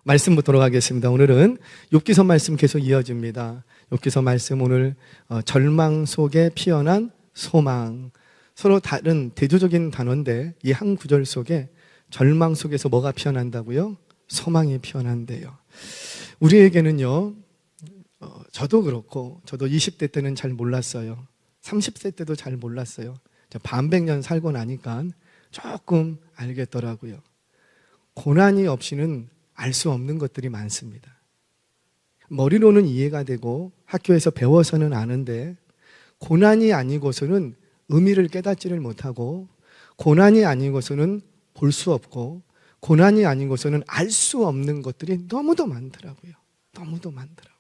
말씀 보도록 하겠습니다. 오늘은 욥기서 말씀 계속 이어집니다. 욥기서 말씀 오늘 절망 속에 피어난 소망. 서로 다른 대조적인 단어인데 이 한 구절 속에 절망 속에서 뭐가 피어난다고요? 소망이 피어난대요. 우리에게는요, 저도 그렇고 저도 20대 때는 잘 몰랐어요. 30세 때도 잘 몰랐어요. 반백년 살고 나니까 조금 알겠더라고요. 고난이 없이는 알 수 없는 것들이 많습니다. 머리로는 이해가 되고 학교에서 배워서는 아는데 고난이 아니고서는 의미를 깨닫지를 못하고 고난이 아니고서는 볼 수 없고 고난이 아니고서는 알 수 없는 것들이 너무도 많더라고요. 너무도 많더라고요.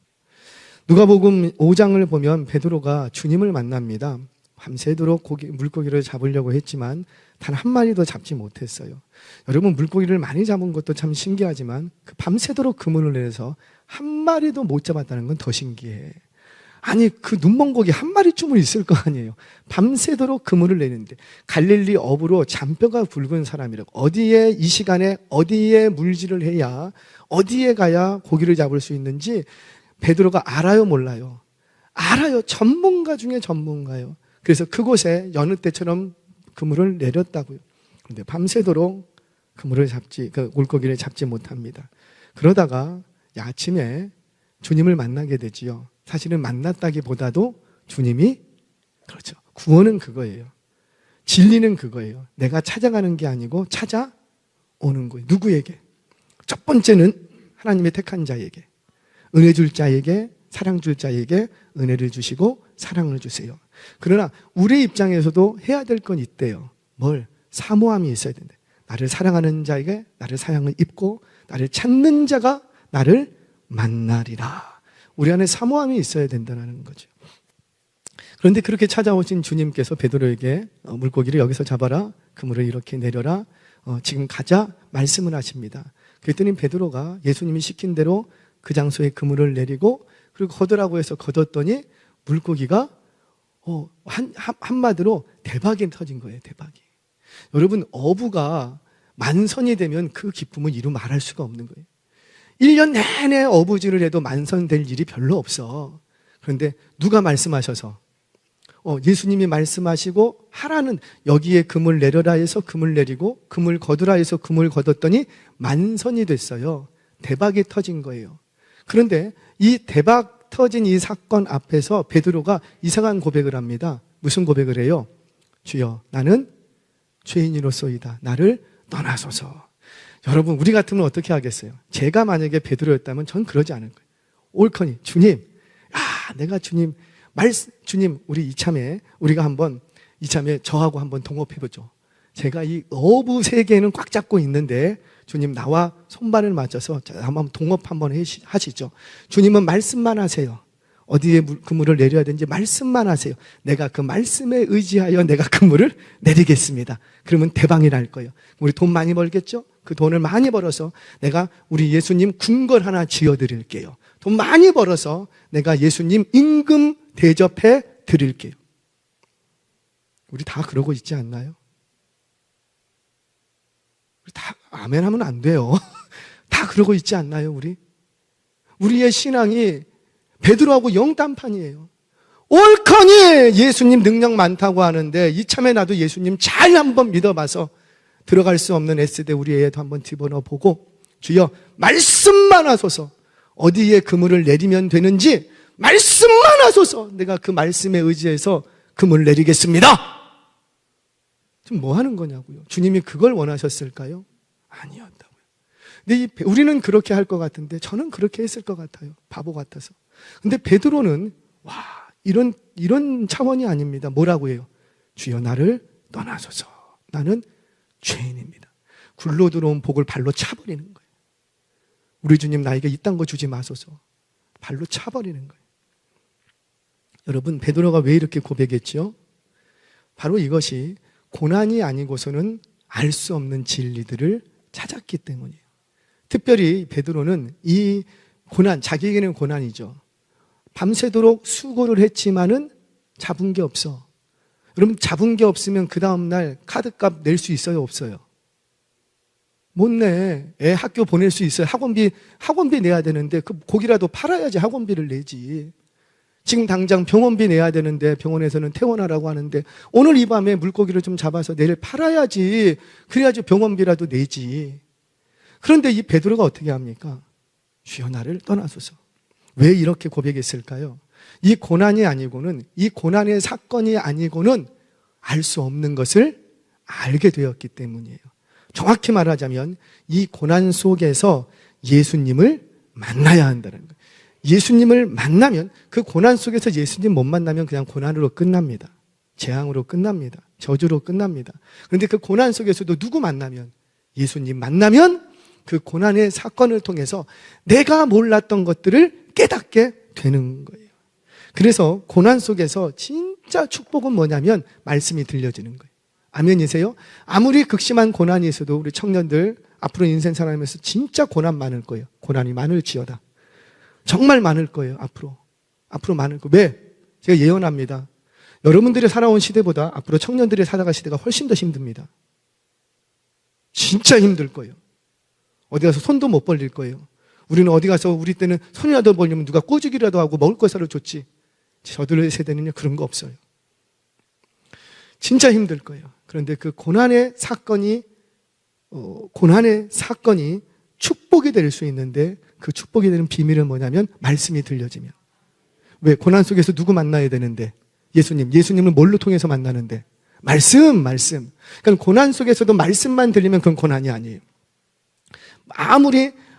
누가복음 5장을 보면 베드로가 주님을 만납니다. 밤새도록 물고기를 잡으려고 했지만 단 한 마리도 잡지 못했어요. 여러분, 물고기를 많이 잡은 것도 참 신기하지만 그 밤새도록 그물을 내서 한 마리도 못 잡았다는 건 더 신기해. 아니, 그 눈먼 고기 한 마리쯤은 있을 거 아니에요. 밤새도록 그물을 내는데 갈릴리 어부로 잔뼈가 굵은 사람이라고, 어디에 이 시간에 어디에 물질을 해야 어디에 가야 고기를 잡을 수 있는지 베드로가 알아요, 몰라요? 알아요. 전문가 중에 전문가요. 그래서 그곳에 여느 때처럼 그물을 내렸다고요. 그런데 밤새도록 물고기를 잡지 못합니다. 그러다가 아침에 주님을 만나게 되지요. 사실은 만났다기보다도 주님이, 그렇죠, 구원은 그거예요. 진리는 그거예요. 내가 찾아가는 게 아니고 찾아오는 거예요. 누구에게? 첫 번째는 하나님의 택한 자에게, 은혜 줄 자에게, 사랑 줄 자에게 은혜를 주시고 사랑을 주세요. 그러나 우리 입장에서도 해야 될 건 있대요. 뭘? 사모함이 있어야 된대. 나를 사랑하는 자에게 나를 사랑을 입고 나를 찾는 자가 나를 만나리라. 우리 안에 사모함이 있어야 된다는 거죠. 그런데 그렇게 찾아오신 주님께서 베드로에게 물고기를 여기서 잡아라, 그물을 이렇게 내려라, 지금 가자 말씀을 하십니다. 그랬더니 베드로가 예수님이 시킨 대로 그 장소에 그물을 내리고 그리고 걷으라고 해서 걷었더니 물고기가 한마디로 대박이 터진 거예요. 대박이. 여러분, 어부가 만선이 되면 그 기쁨을 이루 말할 수가 없는 거예요. 1년 내내 어부질을 해도 만선될 일이 별로 없어. 그런데 누가 말씀하셔서 예수님이 말씀하시고 하라는, 여기에 그물 내려라 해서 그물 내리고 그물 걷으라 해서 그물 걷었더니 만선이 됐어요. 대박이 터진 거예요. 그런데 이 대박 터진 이 사건 앞에서 베드로가 이상한 고백을 합니다. 무슨 고백을 해요? 주여, 나는 죄인이로소이다. 나를 떠나소서. 여러분, 우리 같으면 어떻게 하겠어요? 제가 만약에 베드로였다면 전 그러지 않을 거예요. 옳거니 주님, 내가 주님 우리 이참에 우리가 한번 이참에 저하고 한번 동업해보죠. 제가 이 어부 세계는 꽉 잡고 있는데 주님, 나와 손발을 맞춰서 한번 동업 한번 하시죠. 주님은 말씀만 하세요. 어디에 그물을 내려야 되는지 말씀만 하세요. 내가 그 말씀에 의지하여 내가 그물을 내리겠습니다. 그러면 대박이 날 거예요. 우리 돈 많이 벌겠죠? 그 돈을 많이 벌어서 내가 우리 예수님 궁궐 하나 지어드릴게요. 돈 많이 벌어서 내가 예수님 임금 대접해 드릴게요. 우리 다 그러고 있지 않나요? 우리 다 아멘 하면 안 돼요. 다 그러고 있지 않나요, 우리? 우리의 신앙이 베드로하고 영단판이에요. 옳거니 예수님 능력 많다고 하는데 이참에 나도 예수님 잘 한번 믿어봐서 들어갈 수 없는 S대 우리 애도 한번 집어넣어 보고, 주여 말씀만 하소서. 어디에 그물을 내리면 되는지 말씀만 하소서. 내가 그 말씀에 의지해서 그물을 내리겠습니다. 지금 뭐 하는 거냐고요. 주님이 그걸 원하셨을까요? 아니었다고요. 근데 우리는 그렇게 할 것 같은데 저는 그렇게 했을 것 같아요. 바보 같아서. 근데 베드로는 이런 차원이 아닙니다. 뭐라고 해요? 주여, 나를 떠나소서. 나는 죄인입니다. 굴로 들어온 복을 발로 차버리는 거예요. 우리 주님, 나에게 이딴 거 주지 마소서. 발로 차버리는 거예요. 여러분, 베드로가 왜 이렇게 고백했죠? 바로 이것이 고난이 아니고서는 알 수 없는 진리들을 찾았기 때문이에요. 특별히 베드로는 이 고난, 자기에게는 고난이죠. 밤새도록 수고를 했지만은 잡은 게 없어. 여러분, 잡은 게 없으면 그 다음날 카드값 낼 수 있어요, 없어요? 못 내. 애 학교 보낼 수 있어요. 학원비 내야 되는데 그 고기라도 팔아야지 학원비를 내지. 지금 당장 병원비 내야 되는데 병원에서는 퇴원하라고 하는데 오늘 이 밤에 물고기를 좀 잡아서 내일 팔아야지. 그래야지 병원비라도 내지. 그런데 이 베드로가 어떻게 합니까? 주여 나를 떠나소서. 왜 이렇게 고백했을까요? 이 고난이 아니고는, 이 고난의 사건이 아니고는 알 수 없는 것을 알게 되었기 때문이에요. 정확히 말하자면 이 고난 속에서 예수님을 만나야 한다는 거예요. 예수님을 만나면, 그 고난 속에서 예수님 못 만나면 그냥 고난으로 끝납니다. 재앙으로 끝납니다. 저주로 끝납니다. 그런데 그 고난 속에서도 누구 만나면, 예수님 만나면 그 고난의 사건을 통해서 내가 몰랐던 것들을 깨닫게 되는 거예요. 그래서 고난 속에서 진짜 축복은 뭐냐면 말씀이 들려지는 거예요. 아멘이세요? 아무리 극심한 고난이 있어도 우리 청년들 앞으로 인생 살아가면서 진짜 고난 많을 거예요. 고난이 많을지어다. 정말 많을 거예요. 앞으로 많을 거예요. 왜? 제가 예언합니다. 여러분들이 살아온 시대보다 앞으로 청년들이 살아갈 시대가 훨씬 더 힘듭니다. 진짜 힘들 거예요. 어디 가서 손도 못 벌릴 거예요. 우리는 어디 가서, 우리 때는 손이라도 벌리면 누가 꼬주기라도 하고 먹을 거 사러 줬지. 저들의 세대는요 그런 거 없어요. 진짜 힘들 거예요. 그런데 그 고난의 사건이 축복이 될 수 있는데, 그 축복이 되는 비밀은 뭐냐면 말씀이 들려지면. 왜? 고난 속에서 누구 만나야 되는데? 예수님을 뭘로 통해서 만나는데? 말씀. 그러니까 고난 속에서도 말씀만 들리면 그건 고난이 아니에요.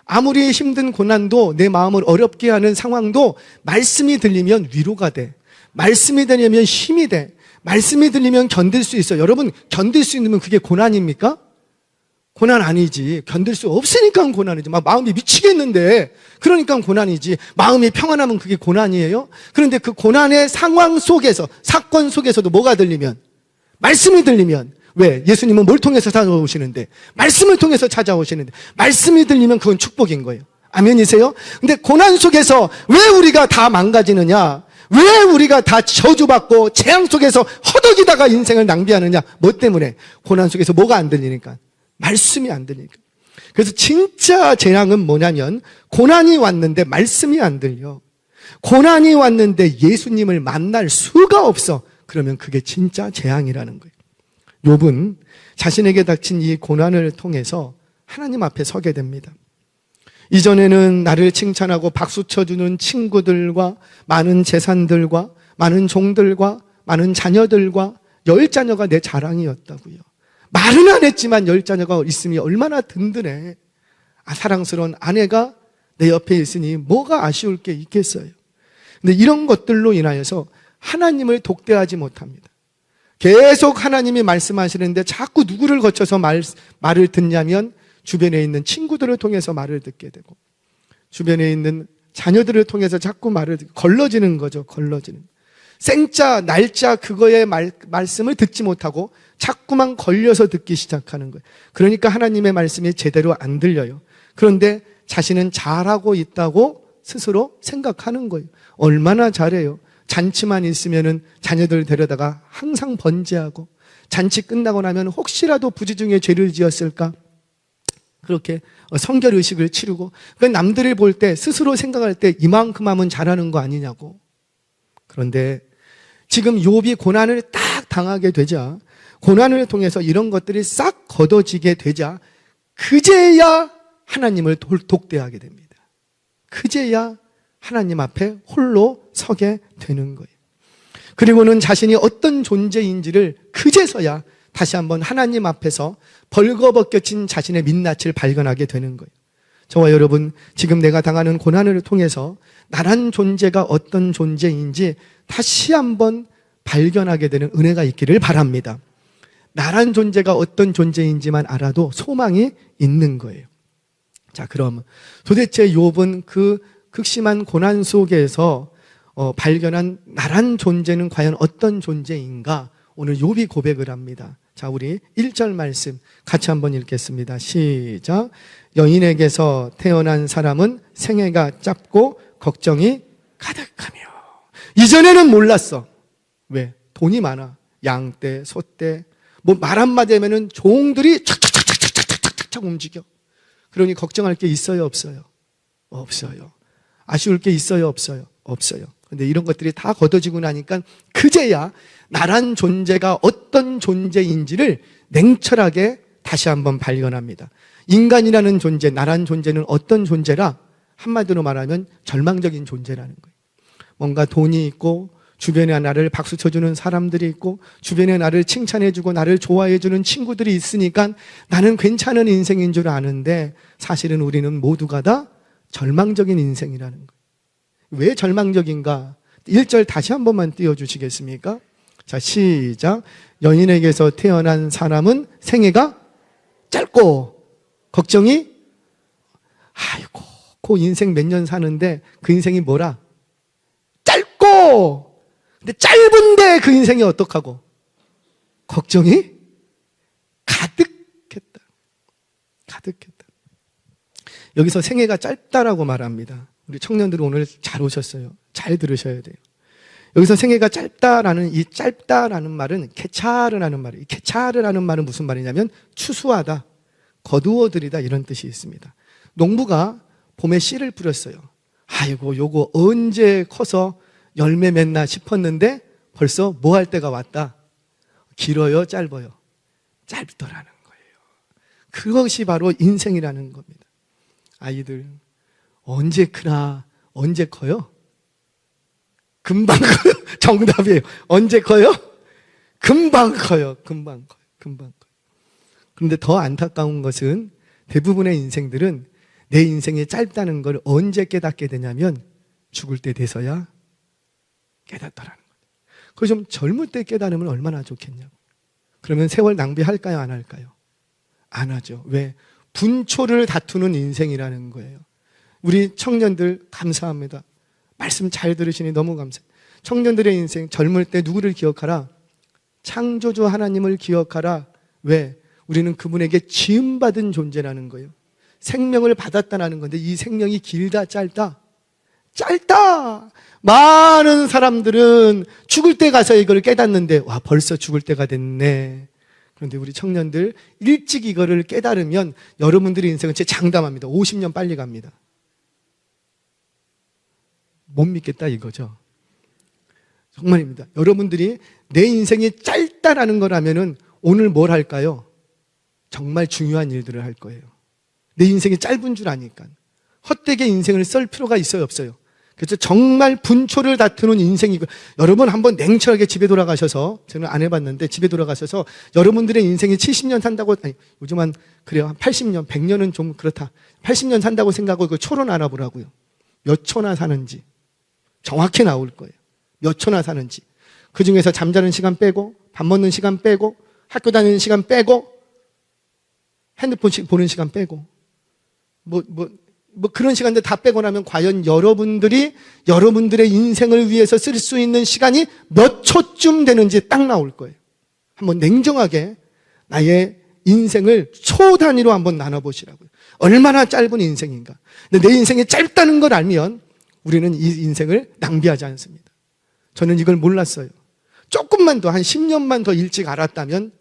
아무리 힘든 고난도, 내 마음을 어렵게 하는 상황도 말씀이 들리면 위로가 돼. 말씀이 들리면 힘이 돼. 말씀이 들리면 견딜 수 있어. 여러분, 견딜 수 있으면 그게 고난입니까? 고난 아니지. 견딜 수 없으니까 고난이지. 막 마음이 미치겠는데 그러니까 고난이지. 마음이 평안하면 그게 고난이에요? 그런데 그 고난의 상황 속에서, 사건 속에서도 뭐가 들리면? 말씀이 들리면. 왜? 예수님은 뭘 통해서 찾아오시는데? 말씀을 통해서 찾아오시는데, 말씀이 들리면 그건 축복인 거예요. 아멘이세요? 근데 고난 속에서 왜 우리가 다 망가지느냐? 왜 우리가 다 저주받고 재앙 속에서 허덕이다가 인생을 낭비하느냐? 뭐 때문에? 고난 속에서 뭐가 안 들리니까. 말씀이 안 들리니까. 그래서 진짜 재앙은 뭐냐면, 고난이 왔는데 말씀이 안 들려. 고난이 왔는데 예수님을 만날 수가 없어. 그러면 그게 진짜 재앙이라는 거예요. 욥은 자신에게 닥친 이 고난을 통해서 하나님 앞에 서게 됩니다. 이전에는 나를 칭찬하고 박수 쳐주는 친구들과 많은 재산들과 많은 종들과 많은 자녀들과 10자녀가 내 자랑이었다고요. 말은 안 했지만 10자녀가 있으니 얼마나 든든해. 사랑스러운 아내가 내 옆에 있으니 뭐가 아쉬울 게 있겠어요. 근데 이런 것들로 인하여서 하나님을 독대하지 못합니다. 계속 하나님이 말씀하시는데 자꾸 누구를 거쳐서 말을 듣냐면 주변에 있는 친구들을 통해서 말을 듣게 되고, 주변에 있는 자녀들을 통해서 자꾸 말을 듣고, 걸러지는 거죠. 걸러지는. 생자, 날짜 그거의 말씀을 듣지 못하고 자꾸만 걸려서 듣기 시작하는 거예요. 그러니까 하나님의 말씀이 제대로 안 들려요. 그런데 자신은 잘하고 있다고 스스로 생각하는 거예요. 얼마나 잘해요. 잔치만 있으면은 자녀들 데려다가 항상 번제하고, 잔치 끝나고 나면 혹시라도 부지 중에 죄를 지었을까 그렇게 성결 의식을 치르고, 그러니까 남들을 볼 때 스스로 생각할 때 이만큼 하면 잘하는 거 아니냐고. 그런데 지금 욥이 고난을 딱 당하게 되자, 고난을 통해서 이런 것들이 싹 걷어지게 되자 그제야 하나님을 독대하게 됩니다. 그제야 하나님 앞에 홀로 서게 되는 거예요. 그리고는 자신이 어떤 존재인지를 그제서야 다시 한번 하나님 앞에서 벌거벗겨진 자신의 민낯을 발견하게 되는 거예요. 저와 여러분, 지금 내가 당하는 고난을 통해서 나란 존재가 어떤 존재인지 다시 한번 발견하게 되는 은혜가 있기를 바랍니다. 나란 존재가 어떤 존재인지만 알아도 소망이 있는 거예요. 자, 그럼 도대체 욥은 그 극심한 고난 속에서 발견한 나란 존재는 과연 어떤 존재인가? 오늘 욥이 고백을 합니다. 자, 우리 1절 말씀 같이 한번 읽겠습니다. 시작. 여인에게서 태어난 사람은 생애가 짧고 걱정이 가득하며. 이전에는 몰랐어. 왜? 돈이 많아. 양떼, 소떼, 뭐 말 한마디 하면은 종들이 착착착착착착착 차차차차 움직여. 그러니 걱정할 게 있어요, 없어요? 없어요. 아쉬울 게 있어요, 없어요? 없어요. 근데 이런 것들이 다 걷어지고 나니까 그제야 나란 존재가 어떤 존재인지를 냉철하게 다시 한번 발견합니다. 인간이라는 존재, 나란 존재는 어떤 존재라? 한마디로 말하면 절망적인 존재라는 거예요. 뭔가 돈이 있고 주변에 나를 박수 쳐주는 사람들이 있고 주변에 나를 칭찬해주고 나를 좋아해주는 친구들이 있으니까 나는 괜찮은 인생인 줄 아는데 사실은 우리는 모두가 다 절망적인 인생이라는 거예요. 왜 절망적인가? 1절 다시 한 번만 띄워주시겠습니까? 자, 시작. 여인에게서 태어난 사람은 생애가 짧고 걱정이 아이고 그 인생 몇 년 사는데 그 인생이 뭐라? 짧고 근데 짧은데 그 인생이 어떡하고? 걱정이 가득했다. 가득했다. 여기서 생애가 짧다라고 말합니다. 우리 청년들은 오늘 잘 오셨어요. 잘 들으셔야 돼요. 여기서 생애가 짧다라는 이 짧다라는 말은 케차르라는 말이에요. 이 케차르라는 말은 무슨 말이냐면 추수하다, 거두어들이다 이런 뜻이 있습니다. 농부가 봄에 씨를 뿌렸어요. 아이고 요거 언제 커서 열매 맺나 싶었는데 벌써 뭐 할 때가 왔다. 길어요, 짧아요? 짧더라는 거예요. 그것이 바로 인생이라는 겁니다. 아이들 언제 크나 언제 커요? 금방 커요. 정답이에요. 언제 커요? 금방 커요. 금방 커요. 금방 커요. 그런데 더 안타까운 것은 대부분의 인생들은 내 인생이 짧다는 걸 언제 깨닫게 되냐면 죽을 때 돼서야 깨닫더라는 거예요. 그걸 좀 젊을 때 깨달으면 얼마나 좋겠냐고. 그러면 세월 낭비할까요? 안 할까요? 안 하죠. 왜? 분초를 다투는 인생이라는 거예요. 우리 청년들 감사합니다. 말씀 잘 들으시니 너무 감사해요. 청년들의 인생 젊을 때 누구를 기억하라? 창조주 하나님을 기억하라. 왜? 우리는 그분에게 지음받은 존재라는 거예요. 생명을 받았다는 건데 이 생명이 길다 짧다? 짧다! 많은 사람들은 죽을 때 가서 이걸 깨닫는데 와 벌써 죽을 때가 됐네. 그런데 우리 청년들 일찍 이거를 깨달으면 여러분들의 인생은 제 장담합니다. 50년 빨리 갑니다. 못 믿겠다 이거죠. 정말입니다. 여러분들이 내 인생이 짧다라는 거라면은 오늘 뭘 할까요? 정말 중요한 일들을 할 거예요. 내 인생이 짧은 줄 아니까. 헛되게 인생을 쓸 필요가 있어요, 없어요? 그래서 정말 분초를 다투는 인생이고, 여러분 한번 냉철하게 집에 돌아가셔서, 저는 안 해봤는데 집에 돌아가셔서 여러분들의 인생이 70년 산다고, 아니 요즘 한 그래요, 한 80년, 100년은 좀 그렇다. 80년 산다고 생각하고 그 초론 알아보라고요. 몇 초나 사는지 정확히 나올 거예요. 몇 초나 사는지. 그 중에서 잠자는 시간 빼고, 밥 먹는 시간 빼고, 학교 다니는 시간 빼고, 핸드폰 보는 시간 빼고, 뭐 그런 시간들 다 빼고 나면 과연 여러분들이 여러분들의 인생을 위해서 쓸 수 있는 시간이 몇 초쯤 되는지 딱 나올 거예요. 한번 냉정하게 나의 인생을 초 단위로 한번 나눠보시라고요. 얼마나 짧은 인생인가. 근데 내 인생이 짧다는 걸 알면 우리는 이 인생을 낭비하지 않습니다. 저는 이걸 몰랐어요. 조금만 더, 한 10년만 더 일찍 알았다면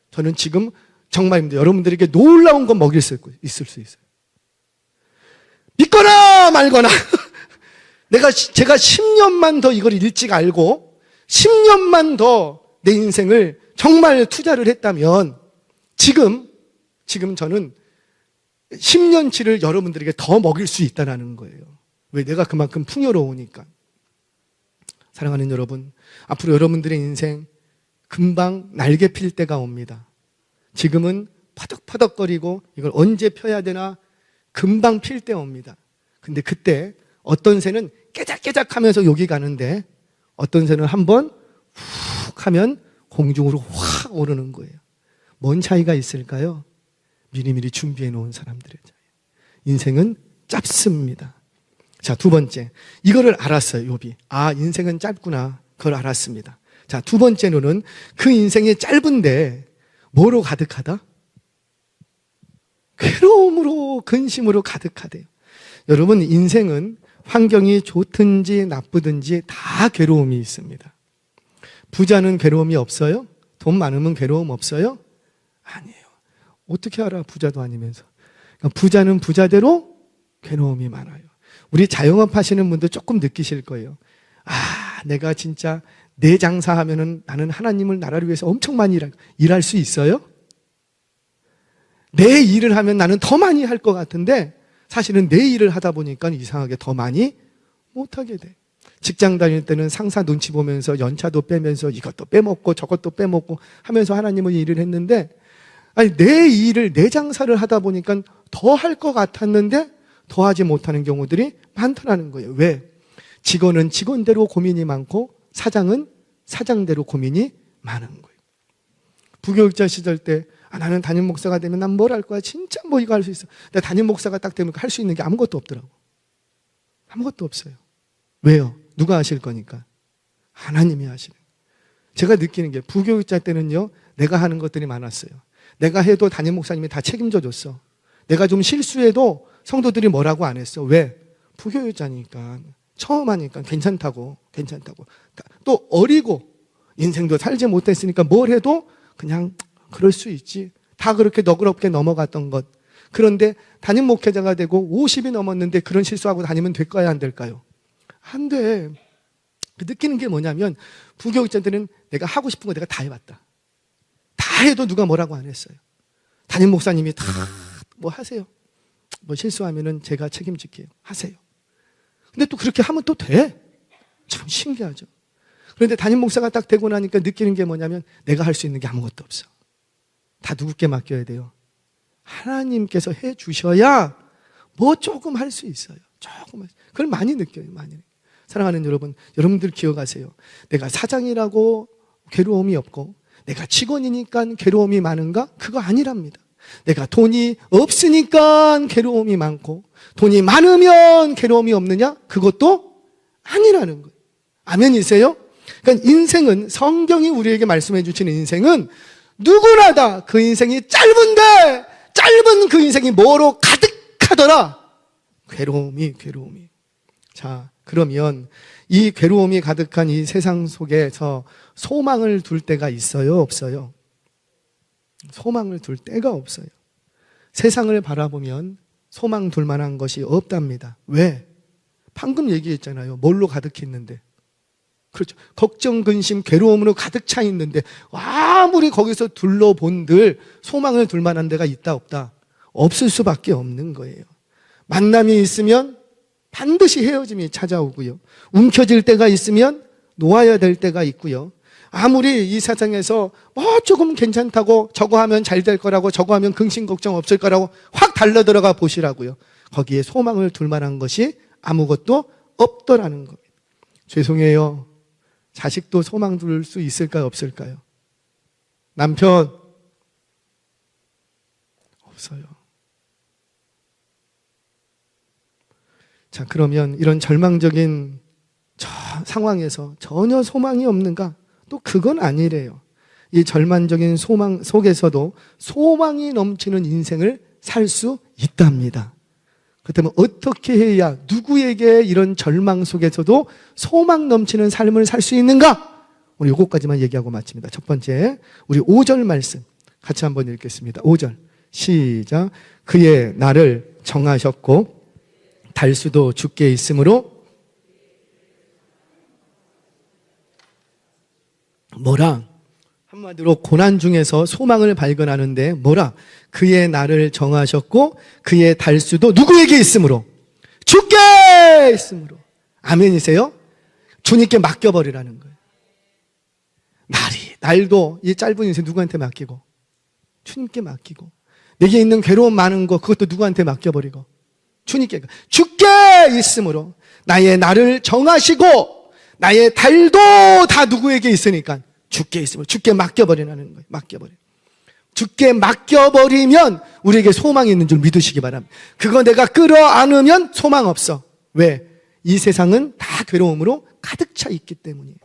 저는 지금 정말입니다. 여러분들에게 놀라운 거 먹일 수 있을 수 있어요. 믿거나 말거나 제가 10년만 더 이걸 일찍 알고 10년만 더 내 인생을 정말 투자를 했다면 지금 저는 10년치를 여러분들에게 더 먹일 수 있다는 거예요. 왜? 내가 그만큼 풍요로우니까. 사랑하는 여러분, 앞으로 여러분들의 인생 금방 날개 필 때가 옵니다. 지금은 퍼덕퍼덕거리고 이걸 언제 펴야 되나 금방 필 때 옵니다. 근데 그때 어떤 새는 깨작깨작 하면서 여기 가는데 어떤 새는 한번 훅 하면 공중으로 확 오르는 거예요. 뭔 차이가 있을까요? 미리미리 준비해 놓은 사람들의 차이. 인생은 짧습니다. 자, 두 번째. 이거를 알았어요, 욥이. 아, 인생은 짧구나. 그걸 알았습니다. 자, 두 번째로는 그 인생이 짧은데 뭐로 가득하다? 괴로움으로, 근심으로 가득하대요. 여러분, 인생은 환경이 좋든지 나쁘든지 다 괴로움이 있습니다. 부자는 괴로움이 없어요? 돈 많으면 괴로움 없어요? 아니에요. 어떻게 알아? 부자도 아니면서. 그러니까 부자는 부자대로 괴로움이 많아요. 우리 자영업 하시는 분들 조금 느끼실 거예요. 내가 진짜 내 장사하면은 나는 하나님을 나라를 위해서 엄청 많이 일할 수 있어요? 내 일을 하면 나는 더 많이 할 것 같은데 사실은 내 일을 하다 보니까 이상하게 더 많이 못하게 돼. 직장 다닐 때는 상사 눈치 보면서 연차도 빼면서 이것도 빼먹고 저것도 빼먹고 하면서 하나님은 일을 했는데 내 일을, 내 장사를 하다 보니까 더 할 것 같았는데 더 하지 못하는 경우들이 많더라는 거예요. 왜? 직원은 직원대로 고민이 많고 사장은 사장대로 고민이 많은 거예요. 부교육자 시절 때 나는 담임 목사가 되면 난 뭘 할 거야? 진짜 뭐 이거 할 수 있어. 근데 담임 목사가 딱 되면 할 수 있는 게 아무것도 없더라고. 아무것도 없어요. 왜요? 누가 하실 거니까? 하나님이 하시는. 제가 느끼는 게 부교육자 때는요, 내가 하는 것들이 많았어요. 내가 해도 담임 목사님이 다 책임져 줬어. 내가 좀 실수해도 성도들이 뭐라고 안 했어. 왜? 부교육자니까. 처음 하니까 괜찮다고. 또 어리고 인생도 살지 못했으니까 뭘 해도 그냥 그럴 수 있지. 다 그렇게 너그럽게 넘어갔던 것. 그런데 담임 목회자가 되고 50이 넘었는데 그런 실수하고 다니면 될까요? 안 될까요? 안 돼. 느끼는 게 뭐냐면 부교육자들은 내가 하고 싶은 거 내가 다 해봤다. 다 해도 누가 뭐라고 안 했어요. 담임 목사님이 다 뭐 하세요. 뭐 실수하면은 제가 책임질게요. 하세요. 근데 또 그렇게 하면 또 돼. 참 신기하죠. 그런데 담임 목사가 딱 되고 나니까 느끼는 게 뭐냐면 내가 할 수 있는 게 아무것도 없어. 다 누구께 맡겨야 돼요? 하나님께서 해 주셔야 뭐 조금 할 수 있어요. 조금. 그걸 많이 느껴요. 많이. 사랑하는 여러분, 여러분들 기억하세요. 내가 사장이라고 괴로움이 없고 내가 직원이니까 괴로움이 많은가? 그거 아니랍니다. 내가 돈이 없으니까 괴로움이 많고 돈이 많으면 괴로움이 없느냐? 그것도 아니라는 거예요. 아멘이세요? 그러니까 인생은, 성경이 우리에게 말씀해 주시는 인생은 누구나 다 그 인생이 짧은데 짧은 그 인생이 뭐로 가득하더라? 괴로움이. 자, 그러면 이 괴로움이 가득한 이 세상 속에서 소망을 둘 때가 있어요? 없어요? 소망을 둘 때가 없어요. 세상을 바라보면 소망 둘 만한 것이 없답니다. 왜? 방금 얘기했잖아요. 뭘로 가득히 있는데. 그렇죠. 걱정, 근심, 괴로움으로 가득 차 있는데 아무리 거기서 둘러본들 소망을 둘 만한 데가 있다 없다? 없을 수밖에 없는 거예요. 만남이 있으면 반드시 헤어짐이 찾아오고요. 움켜질 때가 있으면 놓아야 될 때가 있고요. 아무리 이 세상에서 뭐 조금 괜찮다고 저거 하면 잘 될 거라고 저거 하면 근심 걱정 없을 거라고 확 달려들어가 보시라고요. 거기에 소망을 둘 만한 것이 아무것도 없더라는 겁니다. 죄송해요. 자식도 소망 둘 수 있을까요? 없을까요? 남편 없어요. 자, 그러면 이런 절망적인 상황에서 전혀 소망이 없는가? 또 그건 아니래요. 이 절망적인 소망 속에서도 소망이 넘치는 인생을 살 수 있답니다. 그렇다면 어떻게 해야 누구에게 이런 절망 속에서도 소망 넘치는 삶을 살 수 있는가? 오늘 요것까지만 얘기하고 마칩니다. 첫 번째, 우리 5절 말씀 같이 한번 읽겠습니다. 5절 시작. 그의 날을 정하셨고 달수도 주께 있으므로 뭐라? 한마디로 고난 중에서 소망을 발견하는데 뭐라? 그의 날을 정하셨고 그의 달수도 누구에게 있으므로? 주께 있으므로. 아멘이세요? 주님께 맡겨버리라는 거예요. 날도 이 짧은 인생 누구한테 맡기고? 주님께 맡기고. 내게 있는 괴로움 많은 거 그것도 누구한테 맡겨버리고? 주님께. 주께 있으므로. 나의 날을 정하시고 나의 달도 다 누구에게 있으니까 주께 있으므로. 주께 맡겨버리라는 거예요. 주께 맡겨버리면 우리에게 소망이 있는 줄 믿으시기 바랍니다. 그거 내가 끌어안으면 소망 없어. 왜? 이 세상은 다 괴로움으로 가득 차 있기 때문이에요.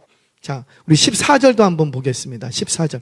자, 우리 14절도 한번 보겠습니다. 14절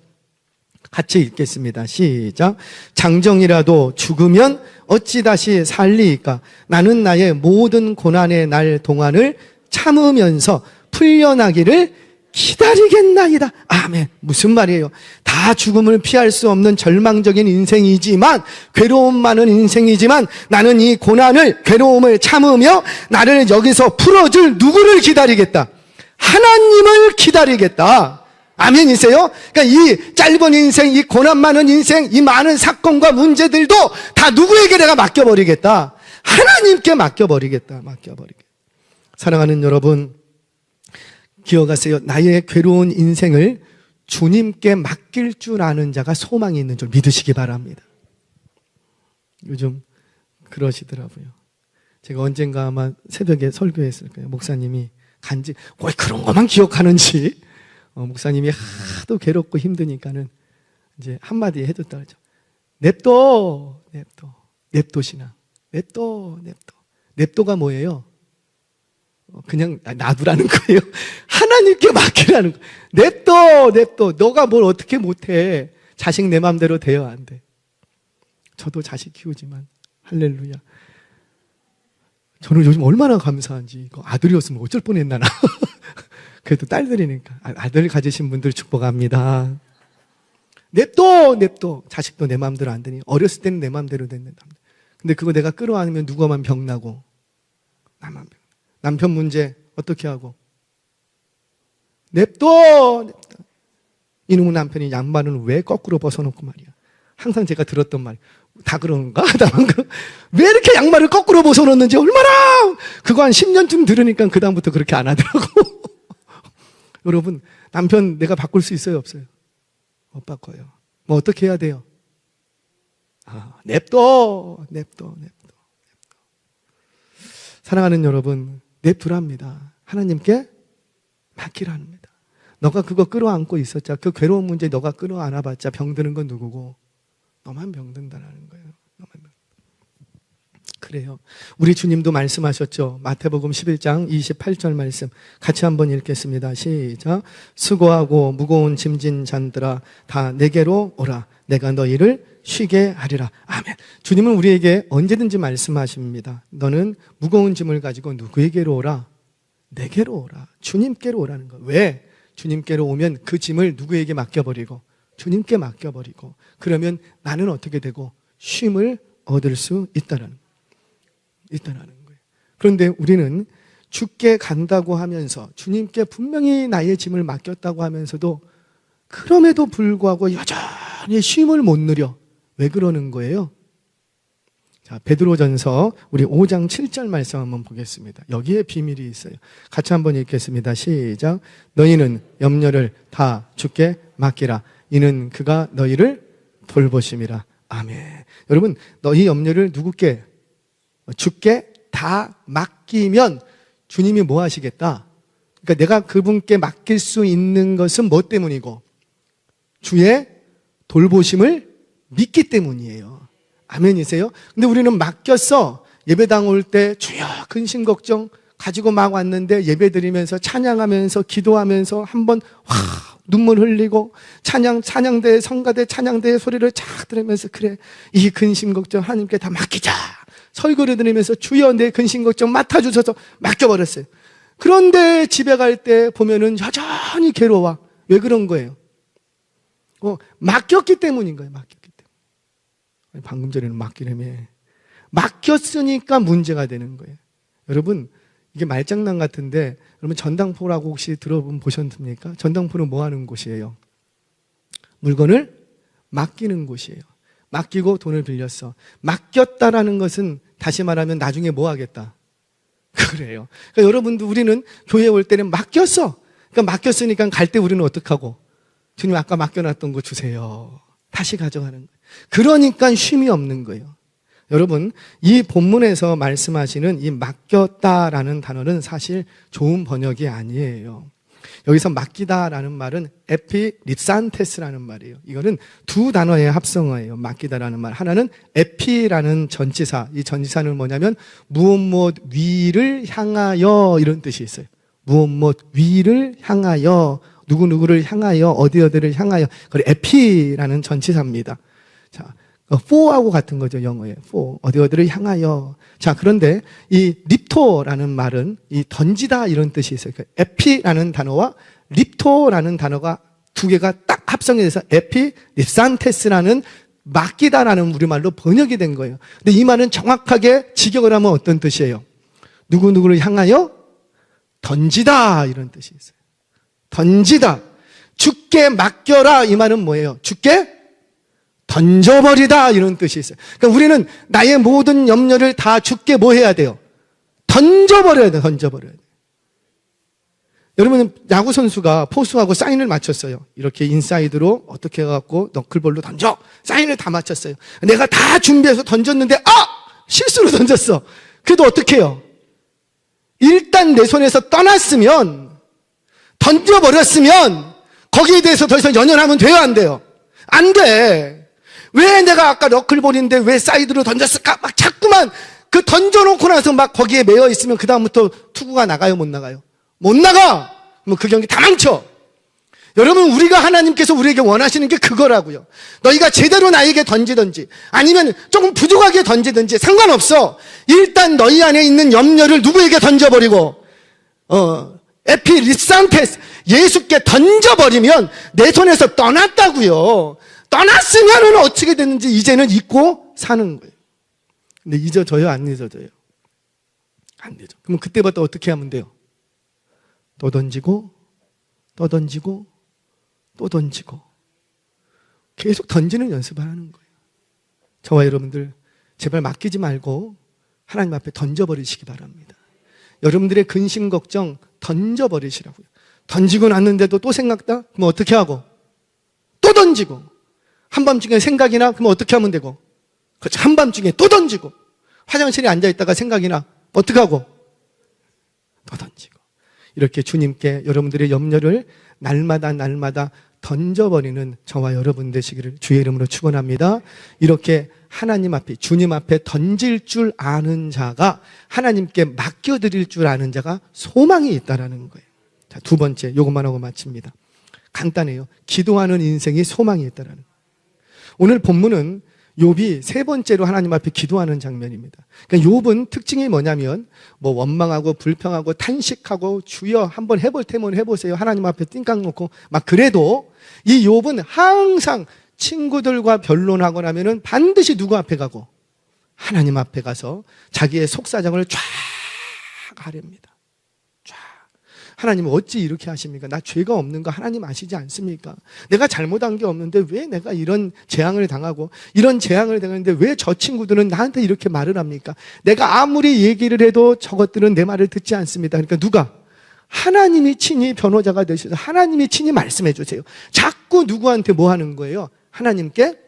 같이 읽겠습니다. 시작. 장정이라도 죽으면 어찌 다시 살리이까? 나는 나의 모든 고난의 날 동안을 참으면서 풀려나기를 기다리겠나이다. 아멘. 무슨 말이에요? 다 죽음을 피할 수 없는 절망적인 인생이지만, 괴로움 많은 인생이지만, 나는 이 고난을, 괴로움을 참으며 나를 여기서 풀어줄 누구를 기다리겠다? 하나님을 기다리겠다. 아멘이세요? 그러니까 이 짧은 인생, 이 고난 많은 인생, 이 많은 사건과 문제들도 다 누구에게 내가 맡겨버리겠다? 하나님께 맡겨버리겠다. 사랑하는 여러분, 기억하세요. 나의 괴로운 인생을 주님께 맡길 줄 아는 자가 소망이 있는 줄 믿으시기 바랍니다. 요즘 그러시더라고요. 제가 언젠가 아마 새벽에 설교했을 거예요. 목사님이 거의 그런 것만 기억하는지, 목사님이 하도 괴롭고 힘드니까는 이제 한마디 해줬다 그러죠. 냅둬 신앙. 냅둬가 뭐예요? 그냥 놔두라는 거예요. 하나님께 맡기라는 거예요. 냅둬. 너가 뭘 어떻게 못해. 자식 내 맘대로 돼요, 안 돼? 저도 자식 키우지만 할렐루야. 저는 요즘 얼마나 감사한지. 이거 아들이었으면 어쩔 뻔했나 나. 그래도 딸들이니까. 아들 가지신 분들 축복합니다. 냅둬. 자식도 내 맘대로 안 되니. 어렸을 때는 내 맘대로 됐는데. 근데 그거 내가 끌어안으면 누가만 병나고 나만 병. 남편 문제 어떻게 하고? 냅둬. 이놈의 남편이 양말은 왜 거꾸로 벗어놓고 말이야. 항상 제가 들었던 말, 다 그런가? 왜 이렇게 양말을 거꾸로 벗어놓는지 얼마나! 그거 한 10년쯤 들으니까 그 다음부터 그렇게 안 하더라고. 여러분, 남편 내가 바꿀 수 있어요, 없어요? 못 바꿔요. 뭐 어떻게 해야 돼요? 냅둬. 사랑하는 여러분, 냅두랍니다. 하나님께 맡기랍니다. 너가 그거 끌어안고 있었자, 그 괴로운 문제 너가 끌어안아봤자 병드는 건 누구고? 너만 병든다라는 거예요. 그래요. 우리 주님도 말씀하셨죠. 마태복음 11장 28절 말씀 같이 한번 읽겠습니다. 시작. 수고하고 무거운 짐진 잔들아 다 내게로 오라. 내가 너희를 쉬게 하리라. 아멘. 주님은 우리에게 언제든지 말씀하십니다. 너는 무거운 짐을 가지고 누구에게로 오라? 내게로 오라. 주님께로 오라는 거. 왜? 주님께로 오면 그 짐을 누구에게 맡겨버리고 주님께 맡겨버리고 그러면 나는 어떻게 되고 쉼을 얻을 수 있다는 거예요. 그런데 우리는 죽게 간다고 하면서 주님께 분명히 나의 짐을 맡겼다고 하면서도 그럼에도 불구하고 여전히 쉼을 못 누려. 왜 그러는 거예요? 자, 베드로전서 우리 5장 7절 말씀 한번 보겠습니다. 여기에 비밀이 있어요. 같이 한번 읽겠습니다. 시작. 너희는 염려를 다 주께 맡기라. 이는 그가 너희를 돌보심이라. 아멘. 여러분, 너희 염려를 누구께? 주께 다 맡기면 주님이 뭐 하시겠다? 그러니까 내가 그분께 맡길 수 있는 것은 뭐 때문이고? 주의 돌보심을 믿기 때문이에요. 아멘이세요? 근데 우리는 맡겼어. 예배당 올 때 주여 근심 걱정 가지고 막 왔는데 예배 드리면서 찬양하면서 기도하면서 한번 눈물 흘리고 찬양대 성가대 찬양대의 소리를 쫙 들으면서 그래 이 근심 걱정 하나님께 다 맡기자. 설교를 들으면서 주여 내 근심 걱정 맡아주셔서 맡겨버렸어요. 그런데 집에 갈 때 보면은 여전히 괴로워. 왜 그런 거예요? 맡겼기 때문인 거예요. 맡겼기 때문에. 방금 전에는 맡기려며 맡겼으니까 문제가 되는 거예요. 여러분 이게 말장난 같은데 여러분 전당포라고 혹시 들어보셨습니까? 전당포는 뭐 하는 곳이에요? 물건을 맡기는 곳이에요. 맡기고 돈을 빌렸어. 맡겼다라는 것은 다시 말하면 나중에 뭐 하겠다? 그래요. 그러니까 여러분도 우리는 교회 올 때는 맡겼어. 그러니까 맡겼으니까 갈 때 우리는 어떡하고? 주님 아까 맡겨놨던 거 주세요. 다시 가져가는 거예요. 그러니까 쉼이 없는 거예요. 여러분 이 본문에서 말씀하시는 이 맡겼다라는 단어는 사실 좋은 번역이 아니에요. 여기서 맡기다라는 말은 에피립산테스라는 말이에요. 이거는 두 단어의 합성어예요. 맡기다라는 말. 하나는 에피라는 전치사. 이 전치사는 뭐냐면 무엇 위를 향하여 이런 뜻이 있어요. 무엇 위를 향하여 누구누구를 향하여 어디를 향하여 그걸 에피라는 전치사입니다. 자, for하고 같은 거죠, 영어에. for. 어디를 향하여. 자, 그런데 이 립토라는 말은 이 던지다 이런 뜻이 있어요. 에피라는 단어와 립토라는 단어가 두 개가 딱 합성이 돼서 에피 립산테스라는 맡기다라는 우리말로 번역이 된 거예요. 근데 이 말은 정확하게 직역을 하면 어떤 뜻이에요? 누구누구를 향하여 던지다 이런 뜻이 있어요. 던지다. 주께 맡겨라 이 말은 뭐예요? 주께 던져버리다 이런 뜻이 있어요. 그러니까 우리는 나의 모든 염려를 다 주께 뭐 해야 돼요? 던져버려야 돼요. 던져버려야 돼요. 여러분, 야구 선수가 포수하고 사인을 맞췄어요. 이렇게 인사이드로 어떻게 해갖고 너클볼로 던져. 사인을 다 맞췄어요. 내가 다 준비해서 던졌는데 실수로 던졌어. 그래도 어떻게 해요? 일단 내 손에서 떠났으면, 던져버렸으면 거기에 대해서 더 이상 연연하면 돼요, 안 돼요? 안 돼. 왜 내가 아까 너클볼인데 왜 사이드로 던졌을까? 막 자꾸만 그 던져놓고 나서 막 거기에 매여 있으면 그 다음부터 투구가 나가요, 못 나가요? 못 나가! 뭐 그 경기 다 망쳐. 여러분, 우리가 하나님께서 우리에게 원하시는 게 그거라고요. 너희가 제대로 나에게 던지든지 아니면 조금 부족하게 던지든지 상관없어. 일단 너희 안에 있는 염려를 누구에게 던져버리고 에피리산테스 예수께 던져버리면 내 손에서 떠났다고요. 떠났으면 어떻게 됐는지 이제는 잊고 사는 거예요. 근데 잊어져요? 안 잊어져요? 안 잊어. 그럼 그때부터 어떻게 하면 돼요? 또 던지고 또 던지고 또 던지고 계속 던지는 연습을 하는 거예요. 저와 여러분들 제발 맡기지 말고 하나님 앞에 던져버리시기 바랍니다. 여러분들의 근심 걱정 던져버리시라고요. 던지고 났는데도 또 생각나? 그럼 어떻게 하고? 또 던지고 한밤중에 생각이 나? 그럼 어떻게 하면 되고? 그렇죠. 한밤중에 또 던지고 화장실에 앉아있다가 생각이 나? 어떻게 하고? 또 던지고 이렇게 주님께 여러분들의 염려를 날마다 던져버리는 저와 여러분 되시기를 주의 이름으로 축원합니다. 이렇게 하나님 앞에 주님 앞에 던질 줄 아는 자가 하나님께 맡겨드릴 줄 아는 자가 소망이 있다라는 거예요. 자, 두 번째 이것만 하고 마칩니다. 간단해요. 기도하는 인생이 소망이 있다라는 거예요. 오늘 본문은 욥이 세 번째로 하나님 앞에 기도하는 장면입니다. 그러니까 욥은 특징이 뭐냐면 뭐 원망하고 불평하고 탄식하고 주여 한번 해볼 테면 해보세요. 하나님 앞에 띵깍 놓고 막 그래도 이 욥은 항상 친구들과 변론하고 나면은 반드시 누구 앞에 가고 하나님 앞에 가서 자기의 속사정을 쫙 하렵니다. 하나님은 어찌 이렇게 하십니까? 나 죄가 없는 거 하나님 아시지 않습니까? 내가 잘못한 게 없는데 왜 내가 이런 재앙을 당하고 이런 재앙을 당하는데 왜 저 친구들은 나한테 이렇게 말을 합니까? 내가 아무리 얘기를 해도 저것들은 내 말을 듣지 않습니다. 그러니까 누가? 하나님이 친히 변호자가 되셔서 하나님이 친히 말씀해 주세요. 자꾸 누구한테 뭐 하는 거예요? 하나님께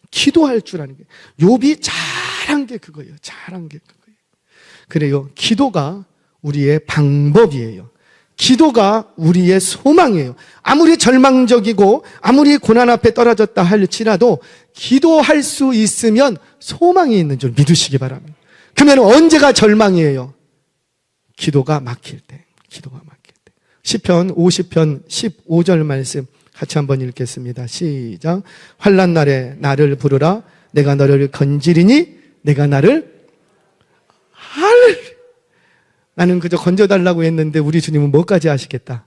기도할 줄 아는 게. 욥이 잘한 게 그거예요. 잘한 게 그거예요. 그래요. 기도가 우리의 방법이에요. 기도가 우리의 소망이에요. 아무리 절망적이고 아무리 고난 앞에 떨어졌다 할지라도 기도할 수 있으면 소망이 있는 줄 믿으시기 바랍니다. 그러면 언제가 절망이에요? 기도가 막힐 때. 기도가 막힐 때. 시편 50편 15절 말씀 같이 한번 읽겠습니다. 시작. 환난 날에 나를 부르라. 내가 너를 건지리니 내가 나를 나는 그저 건져달라고 했는데 우리 주님은 뭐까지 하시겠다?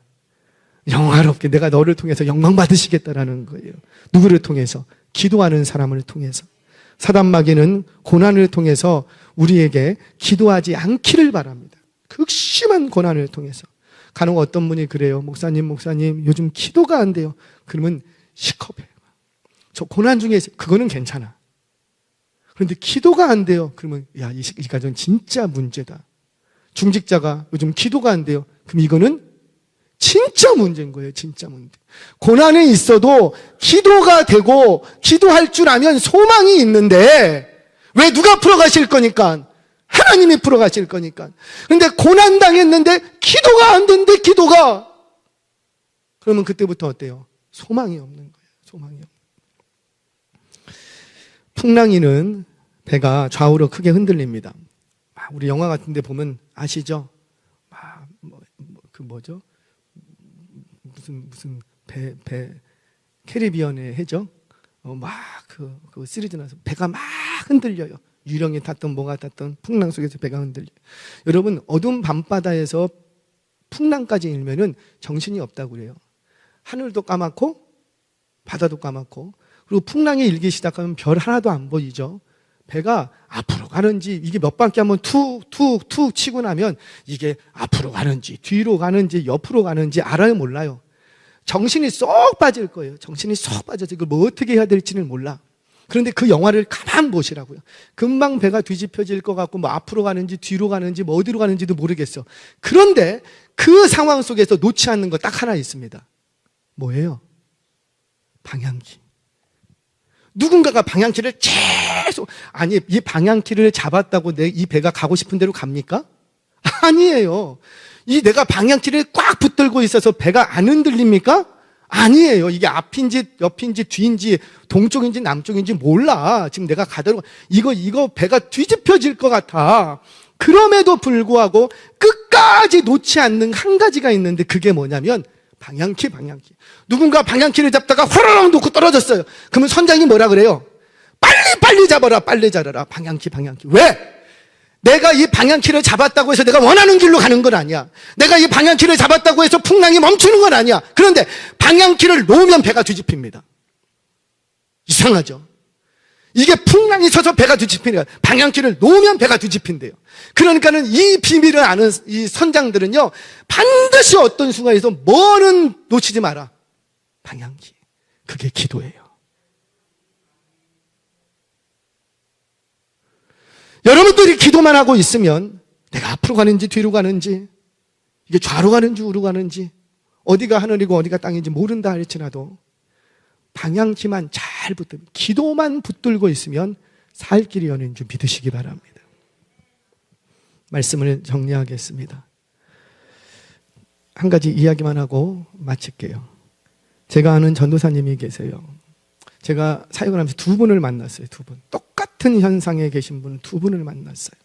영화롭게 내가 너를 통해서 영광 받으시겠다라는 거예요. 누구를 통해서? 기도하는 사람을 통해서. 사단마귀는 고난을 통해서 우리에게 기도하지 않기를 바랍니다. 극심한 고난을 통해서. 간혹 어떤 분이 그래요. 목사님 요즘 기도가 안 돼요. 그러면 시커매요. 저 고난 중에 그거는 괜찮아. 그런데 기도가 안 돼요. 그러면 야, 이 가정 진짜 문제다. 중직자가 요즘 기도가 안 돼요. 그럼 이거는 진짜 문제인 거예요. 진짜 문제. 고난에 있어도 기도가 되고 기도할 줄 아면 소망이 있는데 왜 누가 풀어가실 거니까? 하나님이 풀어가실 거니까. 그런데 고난 당했는데 기도가 안 된대. 기도가. 그러면 그때부터 어때요? 소망이 없는 거예요. 소망이 없는 거예요. 풍랑이는 배가 좌우로 크게 흔들립니다. 우리 영화 같은 데 보면 아시죠? 그 뭐죠? 무슨 배 캐리비안의 해죠? 그 시리즈 나서 배가 막 흔들려요. 유령이 탔던 뭐가 탔던 풍랑 속에서 배가 흔들려요. 여러분, 어두운 밤바다에서 풍랑까지 일면은 정신이 없다고 그래요. 하늘도 까맣고 바다도 까맣고, 그리고 풍랑이 일기 시작하면 별 하나도 안 보이죠. 배가 앞으로 가는지, 이게 몇 바퀴 한번 툭 치고 나면 이게 앞으로 가는지 뒤로 가는지 옆으로 가는지 알아요, 몰라요? 정신이 쏙 빠질 거예요. 정신이 쏙 빠져서 이걸 뭐 어떻게 해야 될지는 몰라. 그런데 그 영화를 가만 보시라고요. 금방 배가 뒤집혀질 것 같고, 뭐 앞으로 가는지 뒤로 가는지 뭐 어디로 가는지도 모르겠어. 그런데 그 상황 속에서 놓지 않는 거 딱 하나 있습니다. 뭐예요? 방향키. 누군가가 방향키를 계속, 아니, 이 방향키를 잡았다고 이 배가 가고 싶은 대로 갑니까? 아니에요. 이 내가 방향키를 꽉 붙들고 있어서 배가 안 흔들립니까? 아니에요. 이게 앞인지 옆인지 뒤인지 동쪽인지 남쪽인지 몰라. 지금 내가 가도록 이거 배가 뒤집혀질 것 같아. 그럼에도 불구하고 끝까지 놓지 않는 한 가지가 있는데, 그게 뭐냐면 방향키. 누군가 방향키를 잡다가 호로록 놓고 떨어졌어요. 그러면 선장이 뭐라 그래요? 빨리 잡아라. 방향키. 왜? 내가 이 방향키를 잡았다고 해서 내가 원하는 길로 가는 건 아니야. 내가 이 방향키를 잡았다고 해서 풍랑이 멈추는 건 아니야. 그런데 방향키를 놓으면 배가 뒤집힙니다. 이상하죠? 이게 풍랑이 쳐서 배가 뒤집히니까 방향키를 놓으면 배가 뒤집힌대요. 그러니까는 이 비밀을 아는 이 선장들은요, 반드시 어떤 순간에서 뭐는 놓치지 마라. 방향키. 그게 기도예요. 여러분들이 기도만 하고 있으면 내가 앞으로 가는지 뒤로 가는지, 이게 좌로 가는지 우로 가는지, 어디가 하늘이고 어디가 땅인지 모른다 할지라도 방향키만 잘 붙들고 기도만 붙들고 있으면 살 길이 여는 줄 믿으시기 바랍니다. 말씀을 정리하겠습니다. 한 가지 이야기만 하고 마칠게요. 제가 아는 전도사님이 계세요. 제가 사역을 하면서 두 분을 만났어요. 두 분. 똑같은 현상에 계신 분 두 분을 만났어요.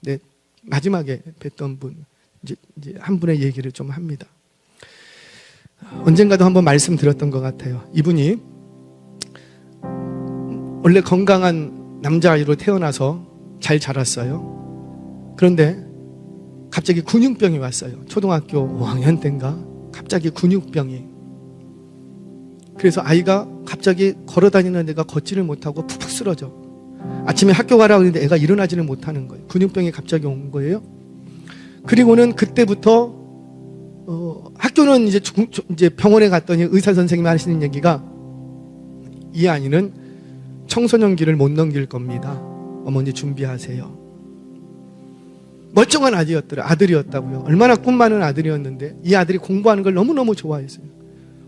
근데 마지막에 뵀던 분, 이제 한 분의 얘기를 좀 합니다. 언젠가도 한번 말씀드렸던 것 같아요. 이분이 원래 건강한 남자아이로 태어나서 잘 자랐어요. 그런데 갑자기 근육병이 왔어요. 초등학교 5학년 때인가 갑자기 근육병이. 그래서 아이가 갑자기 걸어다니는 애가 걷지를 못하고 푹푹 쓰러져. 아침에 학교 가라고 했는데 애가 일어나지를 못하는 거예요. 근육병이 갑자기 온 거예요. 그리고는 그때부터 학교는 이제 병원에 갔더니 의사 선생님이 하시는 얘기가, 이 아이는 청소년기를 못 넘길 겁니다. 어머니 준비하세요. 멀쩡한 아들이었다고요. 얼마나 꿈 많은 아들이었는데 이 아들이 공부하는 걸 너무너무 좋아했어요.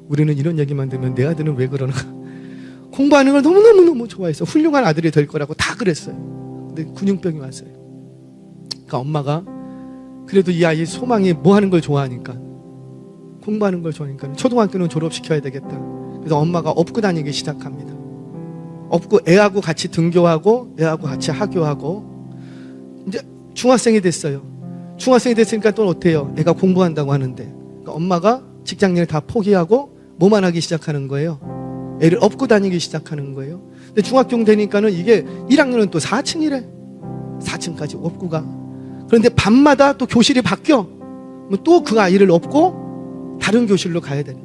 우리는 이런 얘기만 들으면 내 아들은 왜 그러나, 공부하는 걸 너무너무 좋아해서 훌륭한 아들이 될 거라고 다 그랬어요. 근데 근육병이 왔어요. 그러니까 엄마가 그래도 이 아이 소망이 뭐 하는 걸 좋아하니까, 공부하는 걸 좋아하니까 초등학교는 졸업시켜야 되겠다. 그래서 엄마가 업고 다니기 시작합니다. 업고 애하고 같이 등교하고 애하고 같이 하교하고, 이제 중학생이 됐어요. 중학생이 됐으니까 또 어때요? 애가 공부한다고 하는데, 그러니까 엄마가 직장일을 다 포기하고 뭐만 하기 시작하는 거예요. 애를 업고 다니기 시작하는 거예요. 근데 중학교 되니까는 이게 1학년은 또 4층이래. 4층까지 업고 가. 그런데 밤마다 또 교실이 바뀌어. 또 그 아이를 업고 다른 교실로 가야 되는.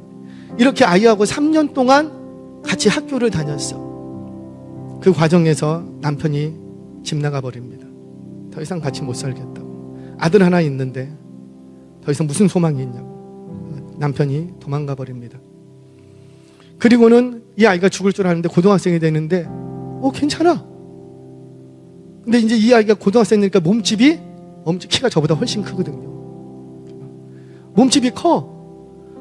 이렇게 아이하고 3년 동안 같이 학교를 다녔어. 그 과정에서 남편이 집 나가 버립니다. 더 이상 같이 못 살겠다고. 아들 하나 있는데 더 이상 무슨 소망이 있냐고. 남편이 도망가 버립니다. 그리고는 이 아이가 죽을 줄 아는데 고등학생이 되는데 괜찮아. 근데 이제 이 아이가 고등학생 되니까 몸집이 키가 저보다 훨씬 크거든요. 몸집이 커.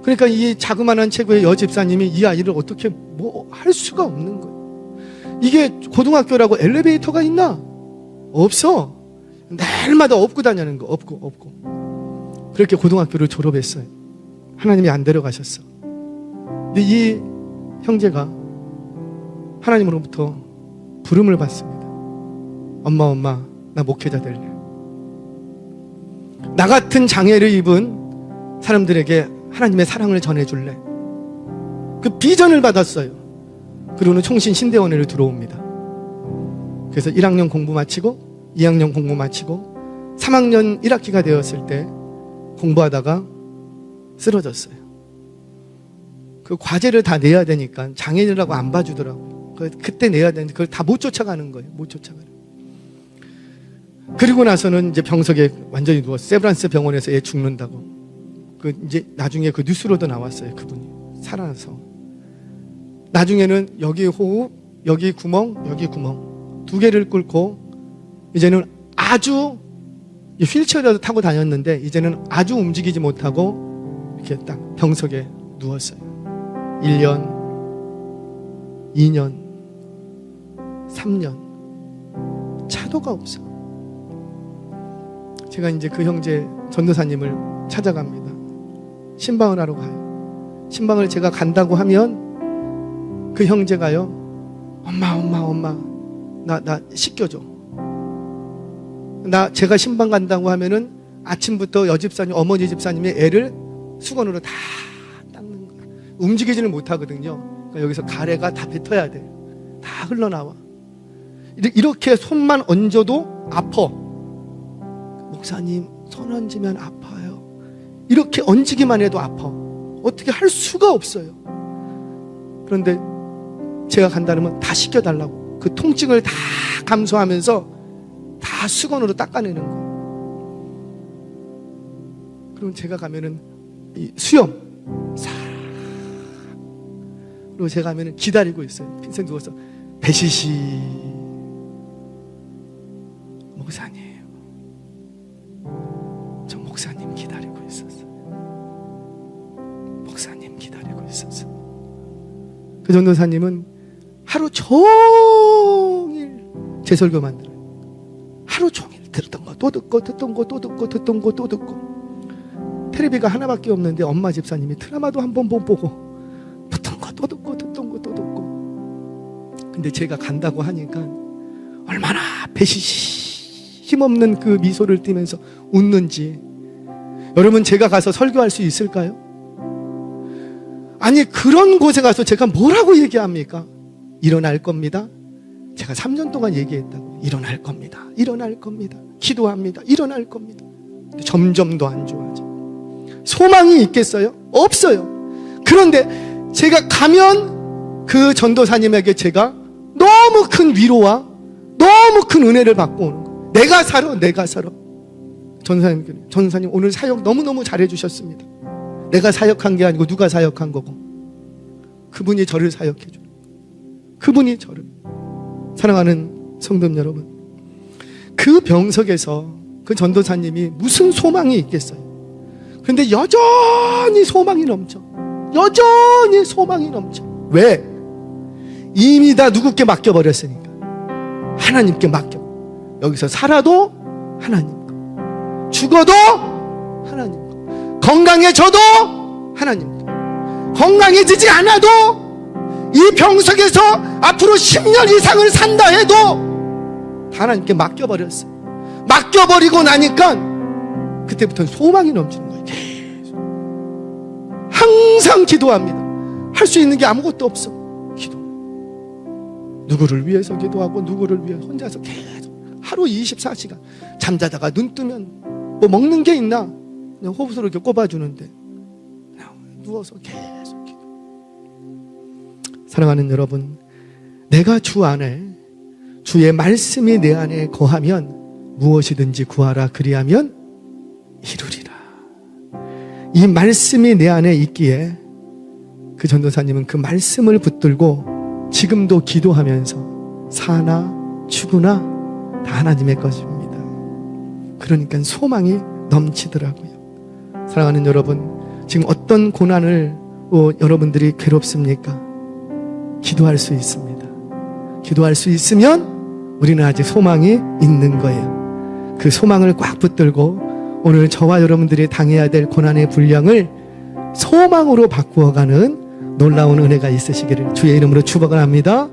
그러니까 이 자그마한 체구의 여집사님이 이 아이를 어떻게 뭐 할 수가 없는 거예요. 이게 고등학교라고 엘리베이터가 있나? 없어. 날마다 업고 다니는 거. 업고. 그렇게 고등학교를 졸업했어요. 하나님이 안 데려가셨어. 근데 이 형제가 하나님으로부터 부름을 받습니다. 엄마, 나 목회자 될래. 나 같은 장애를 입은 사람들에게 하나님의 사랑을 전해줄래. 그 비전을 받았어요. 그러고는 총신 신대원회로 들어옵니다. 그래서 1학년 공부 마치고 2학년 공부 마치고 3학년 1학기가 되었을 때 공부하다가 쓰러졌어요. 그 과제를 다 내야 되니까 장애인이라고 안 봐주더라고요. 그때 내야 되는데 그걸 다 못 쫓아가는 거예요. 못 쫓아가는. 그리고 나서는 이제 병석에 완전히 누웠어요. 세브란스 병원에서 얘 죽는다고. 이제 나중에 그 뉴스로도 나왔어요. 그분이 살아나서. 나중에는 여기 호흡, 여기 구멍, 여기 구멍 두 개를 뚫고 이제는 아주 휠체어라도 타고 다녔는데 이제는 아주 움직이지 못하고 이렇게 딱 병석에 누웠어요. 1년, 2년, 3년 차도가 없어. 제가 이제 그 형제 전도사님을 찾아갑니다. 신방을 하러 가요. 신방을 제가 간다고 하면 그 형제가요, 엄마 나 씻겨줘. 제가 신방 간다고 하면은 아침부터 여집사님, 어머니 집사님이 애를 수건으로 다 닦는 거예요. 움직이지는 못하거든요. 그러니까 여기서 가래가 다 뱉어야 돼요. 다 흘러나와. 이렇게 손만 얹어도 아파. 목사님, 손 얹으면 아파요. 이렇게 얹기만 해도 아파. 어떻게 할 수가 없어요. 그런데 제가 간다면 다 씻겨달라고. 그 통증을 다 감수하면서 다 수건으로 닦아내는 거예요. 그럼 제가 가면은 이 수염 싹. 그리고 제가 가면은 기다리고 있어요. 핀셋 누워서 배시시 목사님, 저 목사님 기다리고 있었어요. 목사님 기다리고 있었어요. 그 전도사님은 하루 종일 제 설교만 들어요. 하루 종일 들었던 거 또 듣고 듣던 거 또 듣고 듣던 거 또 듣고. 텔레비가 하나밖에 없는데 엄마 집사님이 드라마도 한 번 보고 듣던 거 또 듣고 듣던 거 또 듣고. 근데 제가 간다고 하니까 얼마나 배시시 힘없는 그 미소를 띠면서 웃는지. 여러분, 제가 가서 설교할 수 있을까요? 아니, 그런 곳에 가서 제가 뭐라고 얘기합니까? 일어날 겁니다. 제가 3년 동안 얘기했다고. 일어날 겁니다. 일어날 겁니다. 기도합니다. 일어날 겁니다. 근데 점점 더 안 좋아져. 소망이 있겠어요? 없어요. 그런데 제가 가면 그 전도사님에게 제가 너무 큰 위로와 너무 큰 은혜를 받고 오는 거예요. 내가 살아. 전도사님 오늘 사역 너무너무 잘해주셨습니다. 내가 사역한 게 아니고 누가 사역한 거고 그분이 저를 사역해줘요. 그분이 저를. 사랑하는 성도 여러분, 그 병석에서 그 전도사님이 무슨 소망이 있겠어요? 그런데 여전히 소망이 넘쳐. 여전히 소망이 넘쳐. 왜? 이미 다 누구께 맡겨버렸으니까. 하나님께 맡겨. 여기서 살아도 하나님 거, 죽어도 하나님 거, 건강해져도 하나님 거, 건강해지지 않아도 이 병석에서 앞으로 10년 이상을 산다 해도 다 하나님께 맡겨버렸어요. 맡겨버리고 나니까 그때부터는 소망이 넘치는 거예요. 계속. 항상 기도합니다. 할 수 있는 게 아무것도 없어. 기도. 누구를 위해서 기도하고 누구를 위해 혼자서 계속 하루 24시간 잠자다가 눈 뜨면 뭐 먹는 게 있나? 그냥 호흡으로 이렇게 꼽아주는데 그냥 누워서 계속 기도. 사랑하는 여러분, 내가 주 안에, 주의 말씀이 내 안에 거하면 무엇이든지 구하라 그리하면 이루리라. 이 말씀이 내 안에 있기에 그 전도사님은 그 말씀을 붙들고 지금도 기도하면서 사나 죽으나 다 하나님의 것입니다. 그러니까 소망이 넘치더라고요. 사랑하는 여러분, 지금 어떤 고난을 여러분들이 괴롭습니까? 기도할 수 있습니다. 기도할 수 있으면 우리는 아직 소망이 있는 거예요. 그 소망을 꽉 붙들고 오늘 저와 여러분들이 당해야 될 고난의 분량을 소망으로 바꾸어가는 놀라운 은혜가 있으시기를 주의 이름으로 축복을 합니다.